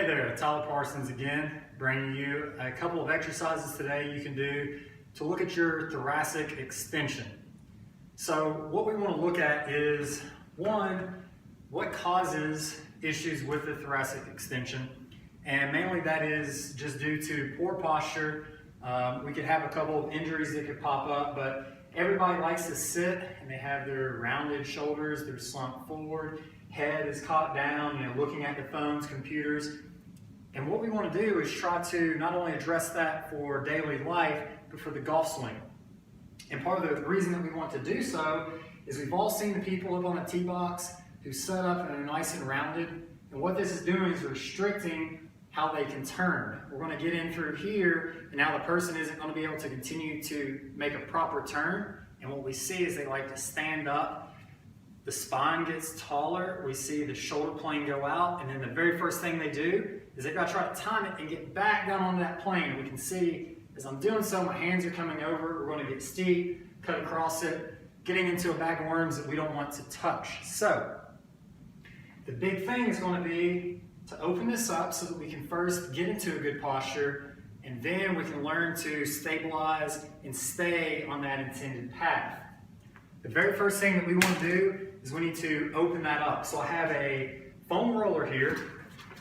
Hey there, Tyler Parsons again, bringing you a couple of exercises today you can do to look at your thoracic extension. So what we want to look at is, one, what causes issues with the thoracic extension, and mainly that is just due to poor posture. We could have a couple of injuries that could pop up, but everybody likes to sit and they have their rounded shoulders, they're slumped forward, head is caught down, looking at the phones, computers. And what we want to do is try to not only address that for daily life, but for the golf swing. And part of the reason that we want to do so is we've all seen the people up on a tee box who set up and are nice and rounded. And what this is doing is restricting how they can turn. We're going to get in through here, and now the person isn't going to be able to continue to make a proper turn. And what we see is they like to stand up. The spine gets taller, we see the shoulder plane go out, and then the very first thing they do is they've got to try to time it and get back down onto that plane. And we can see, as I'm doing so, my hands are coming over, we're going to get steep, cut across it, getting into a bag of worms that we don't want to touch. So, the big thing is going to be to open this up so that we can first get into a good posture, and then we can learn to stabilize and stay on that intended path. The very first thing that we want to do is we need to open that up. So I have a foam roller here,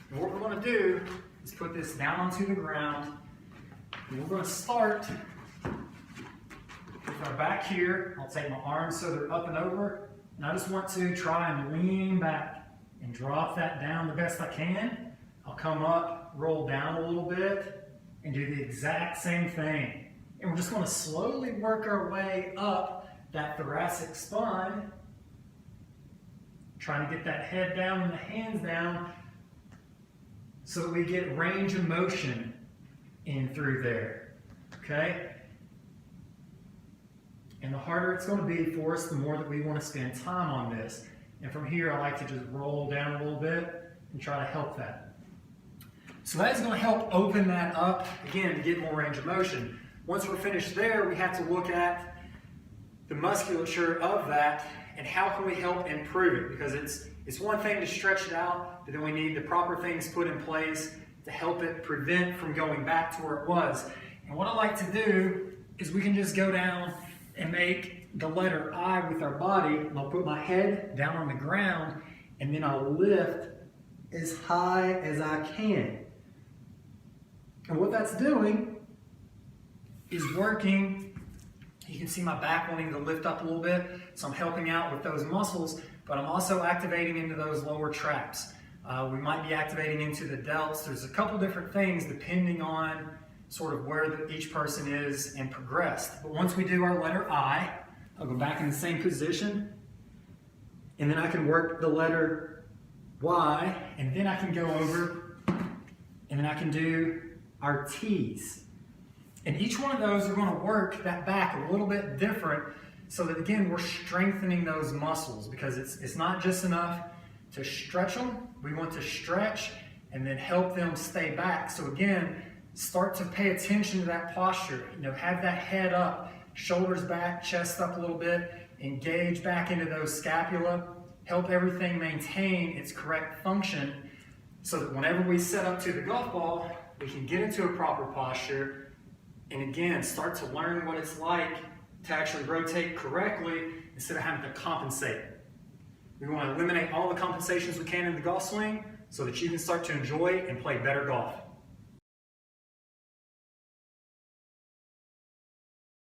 and what we're going to do is put this down onto the ground, and we're going to start with our back here. I'll take my arms so they're up and over, and I just want to try and lean back and drop that down the best I can. I'll come up, roll down a little bit, and do the exact same thing. And we're just going to slowly work our way up that thoracic spine, trying to get that head down and the hands down so that we get range of motion in through there, okay? And the harder it's going to be for us, the more that we want to spend time on this. And from here, I like to just roll down a little bit and try to help that. So that is going to help open that up, again, to get more range of motion. Once we're finished there, we have to look at the musculature of that and how can we help improve it, because it's one thing to stretch it out, but then we need the proper things put in place to help it prevent from going back to where it was. And what I like to do is we can just go down and make the letter I with our body, and I'll put my head down on the ground and then I'll lift as high as I can. And what that's doing is working. You can see my back wanting to lift up a little bit, so I'm helping out with those muscles, but I'm also activating into those lower traps. We might be activating into the delts. There's a couple different things depending on sort of where each person is and progressed. But once we do our letter I, I'll go back in the same position, and then I can work the letter Y, and then I can go over, and then I can do our T's. And each one of those are going to work that back a little bit different so that, again, we're strengthening those muscles, because it's not just enough to stretch them. We want to stretch and then help them stay back. So again, start to pay attention to that posture. Have that head up, shoulders back, chest up a little bit, engage back into those scapula, help everything maintain its correct function so that whenever we set up to the golf ball, we can get into a proper posture. And again, start to learn what it's like to actually rotate correctly instead of having to compensate. We want to eliminate all the compensations we can in the golf swing so that you can start to enjoy and play better golf.